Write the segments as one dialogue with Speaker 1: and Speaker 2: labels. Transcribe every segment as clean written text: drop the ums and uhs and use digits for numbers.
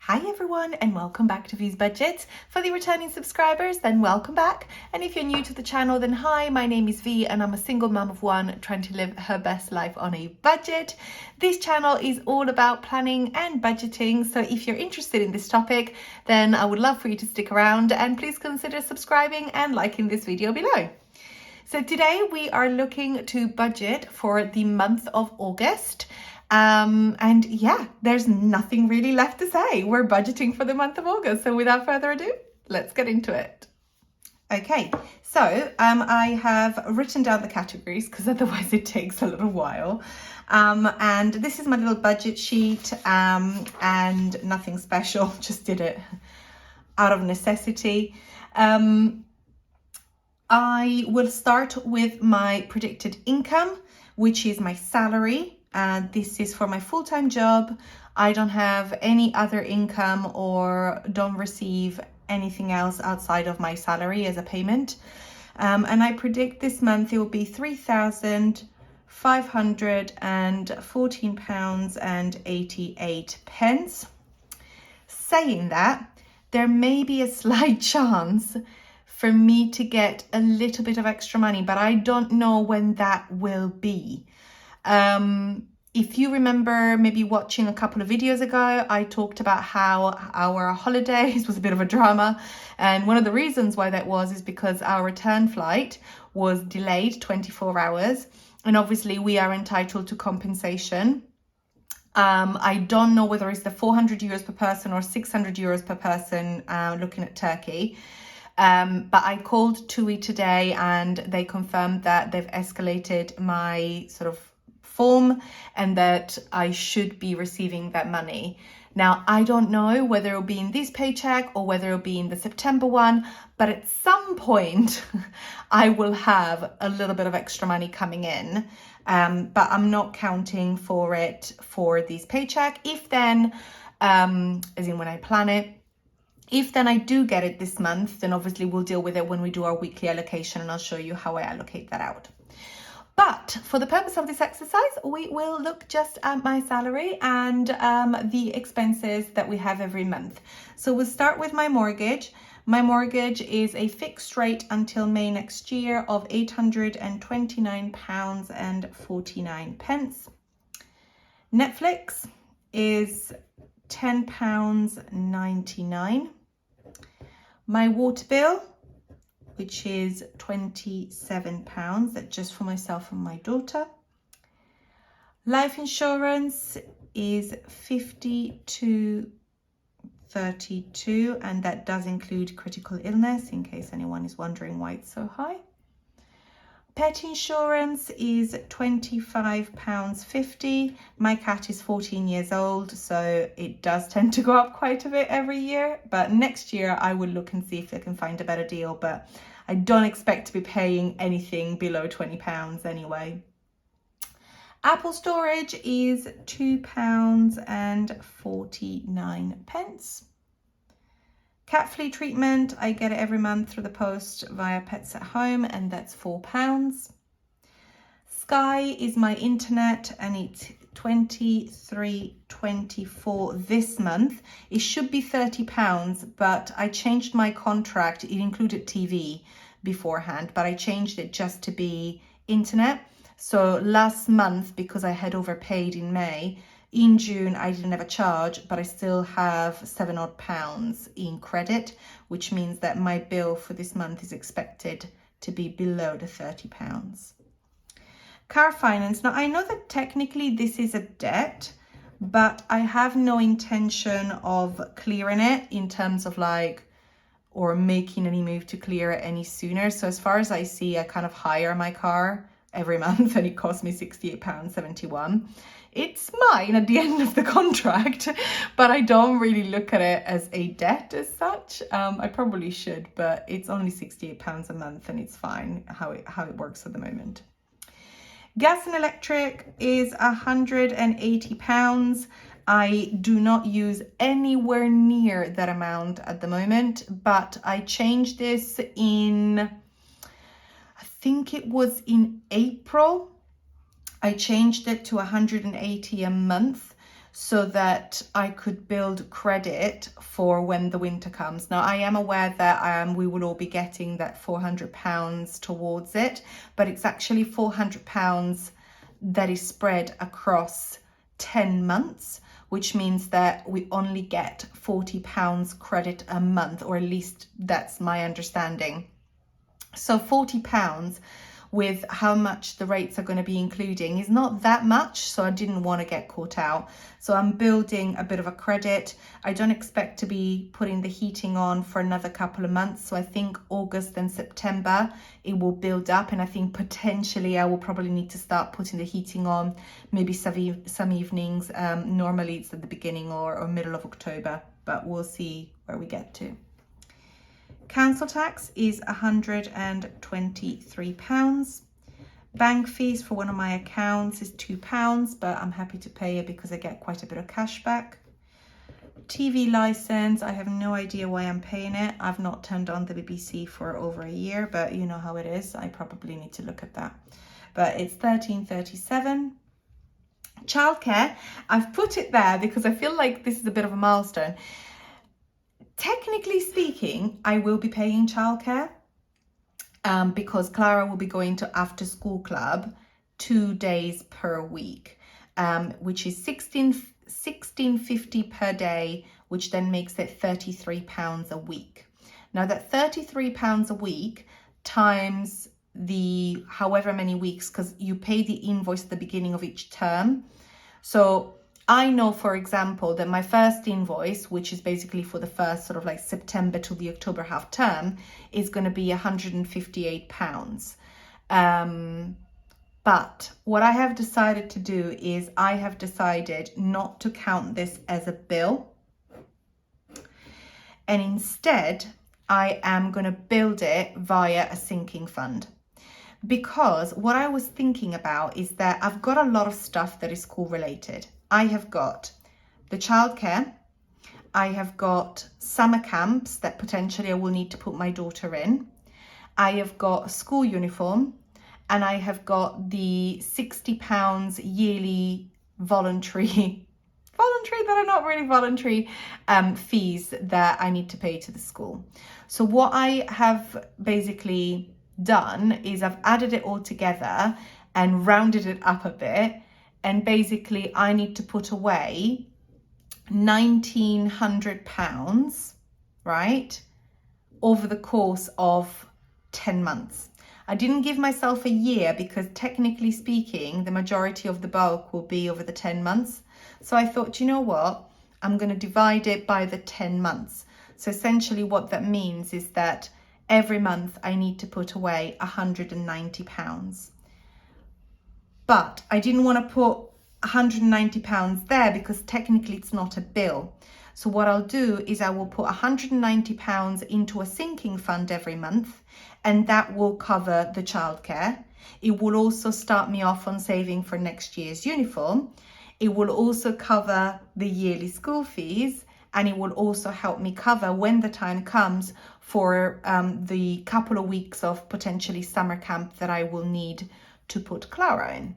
Speaker 1: Hi everyone and welcome back to V's Budget. For the returning subscribers, then welcome back. And if you're new to the channel, then hi, my name is V and I'm a single mum of one trying to live her best life on a budget. This channel is all about planning and budgeting. So if you're interested in this topic, then I would love for you to stick around and please consider subscribing and liking this video below. So today we are looking to budget for the month of August. And yeah, there's nothing really left to say. We're budgeting for the month of August. So without further ado, let's get into it. Okay, so I have written down the categories because otherwise it takes a little while. And this is my little budget sheet and nothing special, just did it out of necessity. I will start with my predicted income, which is my salary. This is for my full-time job. I don't have any other income or don't receive anything else outside of my salary as a payment. And I predict this month it will be £3,514.88. Saying that, there may be a slight chance for me to get a little bit of extra money, but I don't know when that will be. If you remember maybe watching a couple of videos ago, I talked about how our holidays was a bit of a drama. And one of the reasons why that was is because our return flight was delayed 24 hours. And obviously we are entitled to compensation. I don't know whether it's the 400 euros per person or 600 euros per person looking at Turkey. But I called TUI today and they confirmed that they've escalated my sort of form and that I should be receiving that money. Now, I don't know whether it'll be in this paycheck or whether it'll be in the September one, but at some point I will have a little bit of extra money coming in. But I'm not counting for it for this paycheck. If then, as in when I plan it, if then I do get it this month, then obviously we'll deal with it when we do our weekly allocation and I'll show you how I allocate that out. But for the purpose of this exercise, we will look just at my salary and the expenses that we have every month. So we'll start with my mortgage. My mortgage is a fixed rate until May next year of £829.49. Netflix is £10.99. My water bill, which is £27, that's just for myself and my daughter. Life insurance is £52.32, and that does include critical illness, in case anyone is wondering why it's so high. Pet insurance is £25.50. My cat is 14 years old, so it does tend to go up quite a bit every year. But next year I will look and see if I can find a better deal. But I don't expect to be paying anything below £20 anyway. Apple storage is £2.49. Cat flea treatment, I get it every month through the post via Pets at Home, and that's £4. Sky is my internet and it's £23.24 this month. It should be £30, but I changed my contract. It included TV beforehand, but I changed it just to be internet. So last month, because I had overpaid in May, in June, I didn't have a charge, but I still have £7 odd in credit, which means that my bill for this month is expected to be below the £30. Car finance. Now, I know that technically this is a debt, but I have no intention of clearing it in terms of or making any move to clear it any sooner. So as far as I see, I kind of hire my car every month and it costs me £68.71. It's mine at the end of the contract, but I don't really look at it as a debt as such. I probably should, but it's only £68 a month and it's fine how it works at the moment. Gas and electric is £180. I do not use anywhere near that amount at the moment, but I changed this in, I think it was in April. I changed it to 180 a month. so that I could build credit for when the winter comes. Now, I am aware that we will all be getting that £400 towards it, but it's actually £400 that is spread across 10 months, which means that we only get £40 credit a month, or at least that's my understanding. So £40 with how much the rates are going to be including is not that much, so I didn't want to get caught out. So I'm building a bit of a credit. I don't expect to be putting the heating on for another couple of months, so I think August and September it will build up, and I think potentially I will probably need to start putting the heating on maybe some evenings. Normally it's at the beginning or middle of October, but we'll see where we get to. Council tax is £123. Bank fees for one of my accounts is £2, but I'm happy to pay it because I get quite a bit of cash back. TV license, I have no idea why I'm paying it. I've not turned on the BBC for over a year, but you know how it is. I probably need to look at that. But it's £13.37. Childcare, I've put it there because I feel like this is a bit of a milestone. Technically speaking, I will be paying childcare because Clara will be going to after school club 2 days per week, which is £16.50 per day, which then makes it £33 a week. Now that £33 a week times the however many weeks, because you pay the invoice at the beginning of each term. So I know, for example, that my first invoice, which is basically for the first sort of like September to the October half term, is going to be £158. But what I have decided to do is I have decided not to count this as a bill. And instead, I am going to build it via a sinking fund. Because what I was thinking about is that I've got a lot of stuff that is school related. I have got the childcare, I have got summer camps that potentially I will need to put my daughter in, I have got a school uniform, and I have got the £60 yearly voluntary that are not really voluntary fees that I need to pay to the school. So what I have basically done is I've added it all together and rounded it up a bit. And basically I need to put away £1,900, right, over the course of 10 months. I didn't give myself a year because technically speaking, the majority of the bulk will be over the 10 months. So I thought, you know what, I'm going to divide it by the 10 months. So essentially what that means is that every month I need to put away £190. But I didn't want to put £190 there because technically it's not a bill. So what I'll do is I will put £190 into a sinking fund every month, and that will cover the childcare. It will also start me off on saving for next year's uniform. It will also cover the yearly school fees, and it will also help me cover when the time comes for the couple of weeks of potentially summer camp that I will need to put Clara in.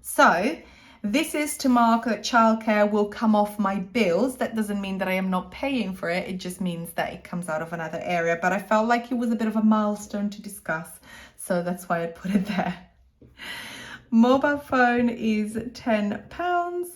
Speaker 1: So this is to mark that childcare will come off my bills. That doesn't mean that I am not paying for it. It just means that it comes out of another area. But I felt like it was a bit of a milestone to discuss. So that's why I put it there. Mobile phone is £10.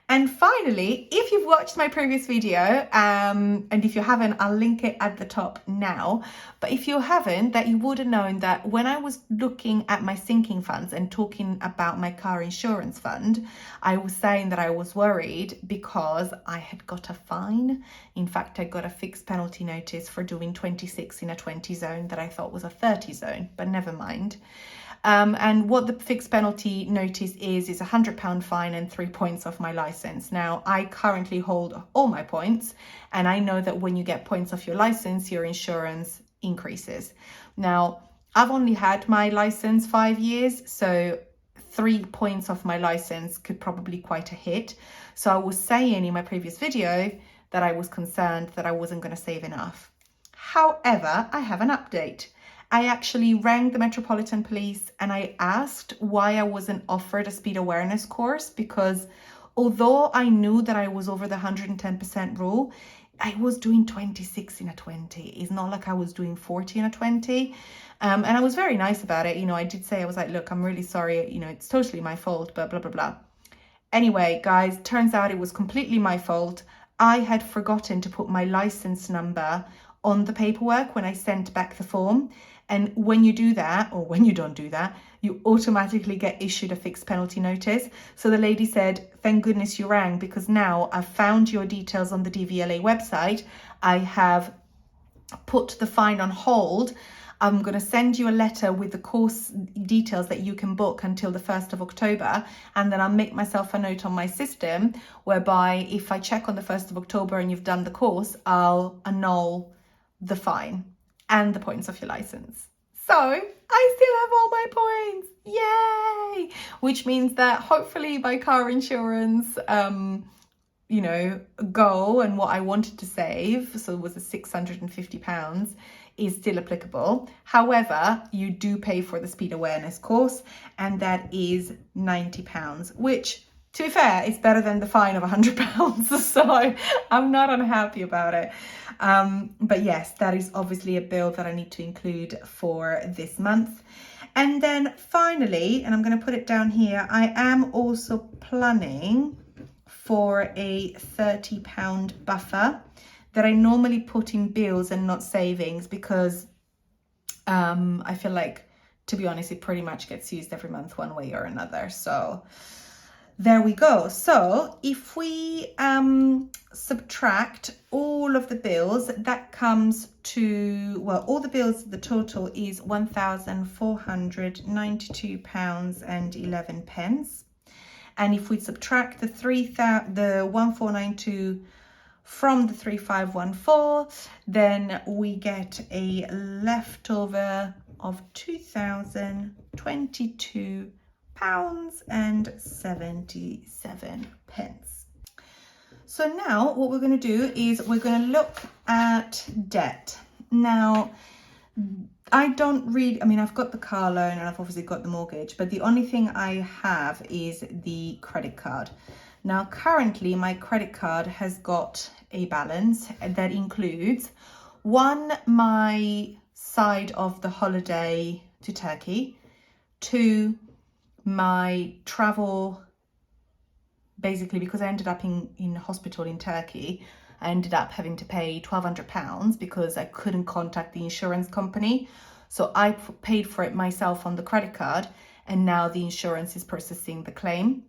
Speaker 1: And finally, if you've watched my previous video, and if you haven't, I'll link it at the top now. But if you haven't, that you would have known that when I was looking at my sinking funds and talking about my car insurance fund, I was saying that I was worried because I had got a fine. In fact, I got a fixed penalty notice for doing 26 in a 20 zone that I thought was a 30 zone, but never mind. And what the fixed penalty notice is a £100 fine and 3 points off my license. Now, I currently hold all my points, and I know that when you get points off your license, your insurance increases. Now, I've only had my license 5 years, so 3 points off my license could probably quite a hit. So I was saying in my previous video that I was concerned that I wasn't going to save enough. However, I have an update. I actually rang the Metropolitan Police and I asked why I wasn't offered a speed awareness course, because Although I knew that I was over the 110% rule, I was doing 26 in a 20. It's not like I was doing 40 in a 20. And I was very nice about it. You know, I did say, I was like, look, I'm really sorry. You know, it's totally my fault, but blah, blah, blah. Anyway, guys, turns out it was completely my fault. I had forgotten to put my license number on the paperwork when I sent back the form. And when you do that, or when you don't do that, you automatically get issued a fixed penalty notice. So the lady said, thank goodness you rang, because now I've found your details on the DVLA website. I have put the fine on hold. I'm going to send you a letter with the course details that you can book until the 1st of October. And then I'll make myself a note on my system whereby if I check on the 1st of October and you've done the course, I'll annul the fine and the points of your license. So I still have all my points. Yay! Which means that hopefully my car insurance, you know, goal and what I wanted to save, so it was a £650, is still applicable. However, you do pay for the speed awareness course, and that is £90, which, to be fair, is better than the fine of £100. So I'm not unhappy about it. But yes, that is obviously a bill that I need to include for this month. And then finally, and I'm going to put it down here, I am also planning for a £30 buffer that I normally put in bills and not savings, because I feel like, to be honest, it pretty much gets used every month one way or another. So there we go. So if we subtract all of the bills, that comes to, well, all the bills, the total is £1,492.11. And if we subtract the 1492 from the 3514, then we get a leftover of £2,022.77. So now what we're going to do is we're going to look at debt. Now, I mean, I've got the car loan and I've obviously got the mortgage, but the only thing I have is the credit card. Now, currently my credit card has got a balance that includes, one, my side of the holiday to Turkey, two, my travel, basically because I ended up in hospital in Turkey. I ended up having to pay £1,200 because I couldn't contact the insurance company. So I paid for it myself on the credit card, and now the insurance is processing the claim.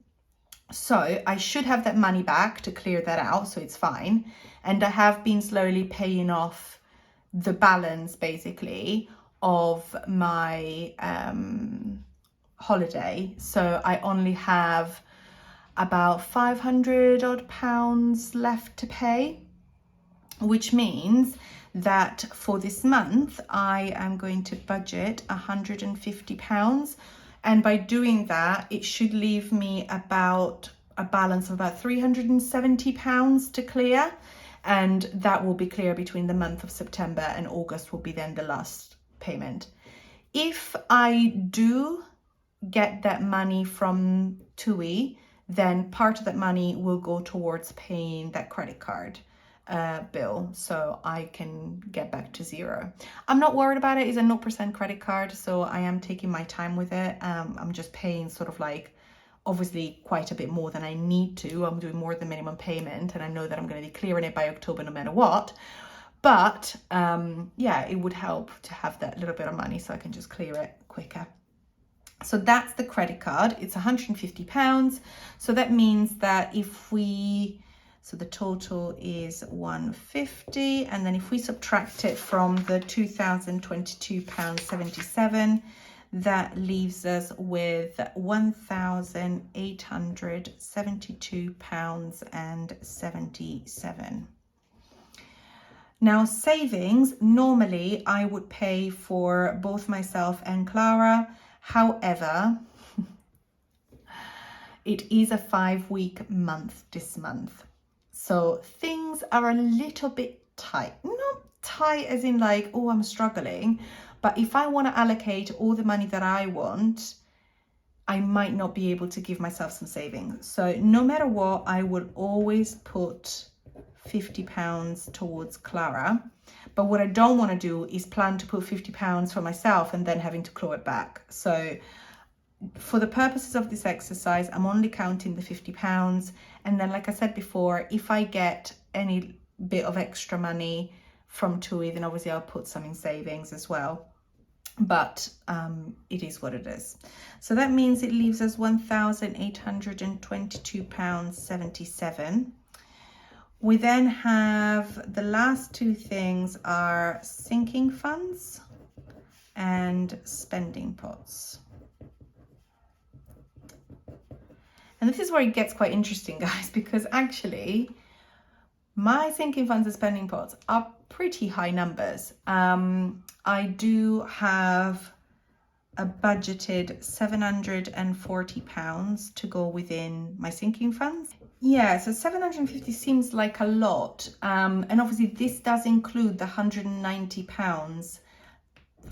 Speaker 1: So I should have that money back to clear that out, so it's fine. And I have been slowly paying off the balance, basically, of my holiday. So I only have about £500 left to pay, which means that for this month I am going to budget £150, and by doing that it should leave me about a balance of about £370 to clear, and that will be clear between the month of September and August will be then the last payment. If I do get that money from TUI, then part of that money will go towards paying that credit card bill, so I can get back to zero. I'm not worried about it. It's a 0% credit card, so I am taking my time with it. I'm just paying sort of like, obviously quite a bit more than I need to. I'm doing more than minimum payment, and I know that I'm going to be clearing it by October no matter what. But yeah, it would help to have that little bit of money so I can just clear it quicker. So that's the credit card. It's £150. So that means that so the total is £150, and then if we subtract it from the £2,022.77, that leaves us with £1,872.77. Now, savings, normally I would pay for both myself and Clara. However, it is a 5-week month this month. So things are a little bit tight. Not tight as in like, oh, I'm struggling. But if I want to allocate all the money that I want, I might not be able to give myself some savings. So no matter what, I will always put £50 towards Clara. But what I don't want to do is plan to put £50 for myself and then having to claw it back. So for the purposes of this exercise, I'm only counting the £50. And then, like I said before, if I get any bit of extra money from TUI, then obviously I'll put some in savings as well. But it is what it is. So that means it leaves us £1,822.77. We then have the last two things are sinking funds and spending pots. And this is where it gets quite interesting, guys, because actually my sinking funds and spending pots are pretty high numbers. I do have a budgeted £740 to go within my sinking funds. Yeah, so 750 seems like a lot. And obviously this does include the £190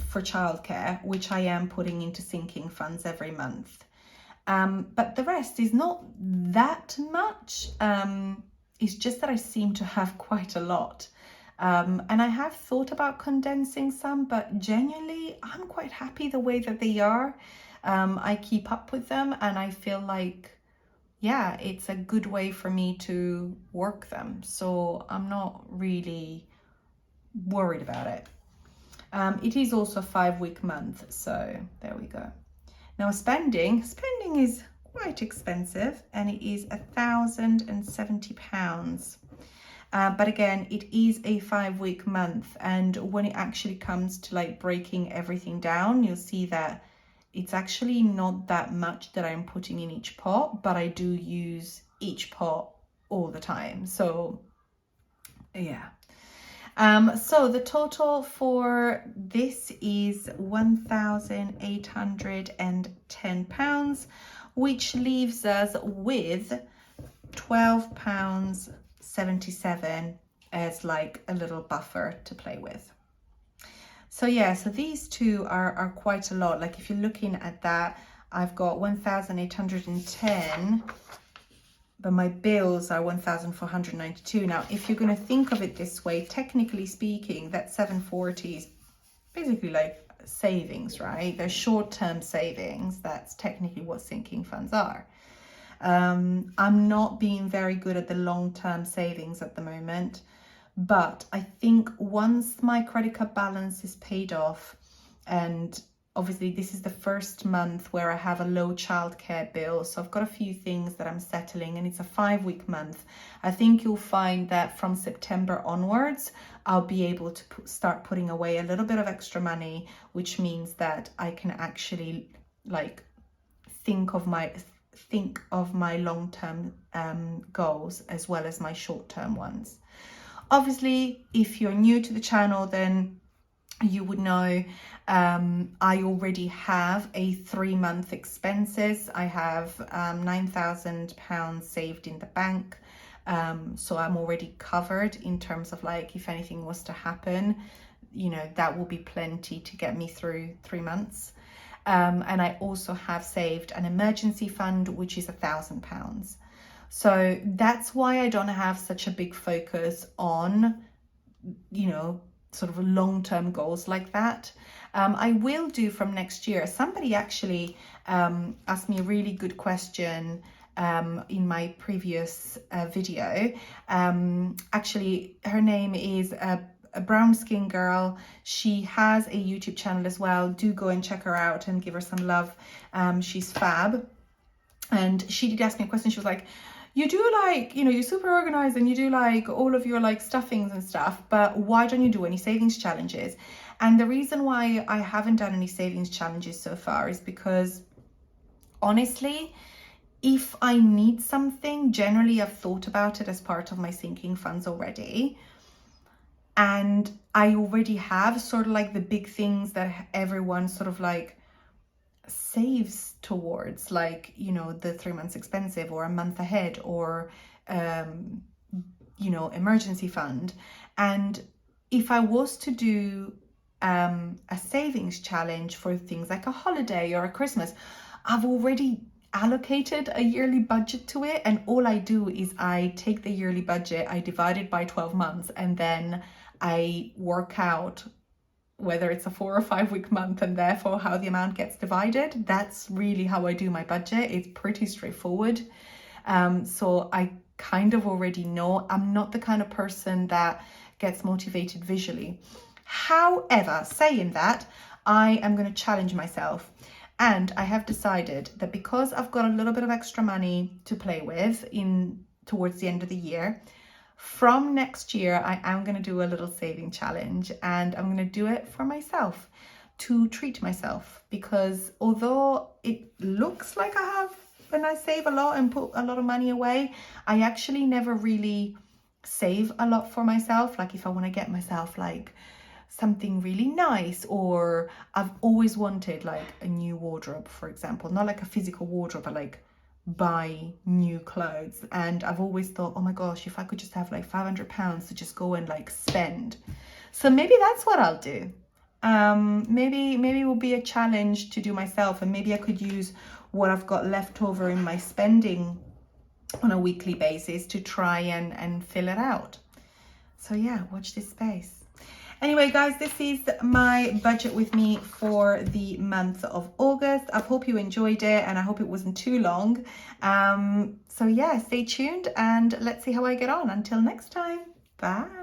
Speaker 1: for childcare, which I am putting into sinking funds every month. But the rest is not that much. It's just that I seem to have quite a lot. And I have thought about condensing some, but genuinely, I'm quite happy the way that they are. I keep up with them and I feel like, yeah, it's a good way for me to work them. So I'm not really worried about it. It is also a 5-week month, so there we go. Now spending is quite expensive and it is £1,070. But again, it is a 5-week month, and when it actually comes to like breaking everything down, you'll see that it's actually not that much that I'm putting in each pot, but I do use each pot all the time. So yeah. So the total for this is £1,810, which leaves us with £12.77 as like a little buffer to play with. So yeah, so these two are quite a lot. Like if you're looking at that, I've got 1,810, but my bills are 1,492. Now, if you're going to think of it this way, technically speaking, that 740 is basically like savings, right? They're short-term savings. That's technically what sinking funds are. I'm not being very good at the long-term savings at the moment, but I think once my credit card balance is paid off, and obviously this is the first month where I have a low childcare bill, so I've got a few things that I'm settling, and it's a 5-week month. I think you'll find that from September onwards, I'll be able to start putting away a little bit of extra money, which means that I can actually like think of my long-term goals as well as my short-term ones. Obviously, if you're new to the channel, then you would know I already have a 3-month expenses. I have £9,000 saved in the bank. So I'm already covered in terms of like, if anything was to happen, you know, that will be plenty to get me through 3 months. And I also have saved an emergency fund, which is £1,000. So that's why I don't have such a big focus on, you know, sort of long-term goals like that. I will do from next year. Somebody actually asked me a really good question in my previous video. Actually, her name is a brown skin girl. She has a YouTube channel as well. Do go and check her out and give her some love. She's fab. And she did ask me a question. She was like, you do like, you know, you're super organized and you do like all of your like stuffings and stuff, but why don't you do any savings challenges? And the reason why I haven't done any savings challenges so far is because honestly, if I need something, generally I've thought about it as part of my sinking funds already. And I already have sort of like the big things that everyone sort of like saves towards, like, you know, the 3 months expensive or a month ahead, or you know, emergency fund. And if I was to do a savings challenge for things like a holiday or a Christmas, I've already allocated a yearly budget to it, and all I do is I take the yearly budget, I divide it by 12 months, and then I work out whether it's a 4 or 5 week month and therefore how the amount gets divided. That's really how I do my budget. It's pretty straightforward. So I kind of already know. I'm not the kind of person that gets motivated visually. However, saying that, I am going to challenge myself. And I have decided that because I've got a little bit of extra money to play with towards the end of the year, from next year, I am going to do a little saving challenge, and I'm going to do it for myself to treat myself, because although it looks like I have, when I save a lot and put a lot of money away, I actually never really save a lot for myself. Like if I want to get myself like something really nice, or I've always wanted like a new wardrobe, for example, not like a physical wardrobe, but like buy new clothes. And I've always thought, oh my gosh, if I could just have like £500 to just go and like spend. So maybe that's what I'll do. Maybe it will be a challenge to do myself, and maybe I could use what I've got left over in my spending on a weekly basis to try and fill it out. So yeah, watch this space. Anyway, guys, this is my budget with me for the month of August. I hope you enjoyed it, and I hope it wasn't too long. So yeah, stay tuned and let's see how I get on. Until next time, bye.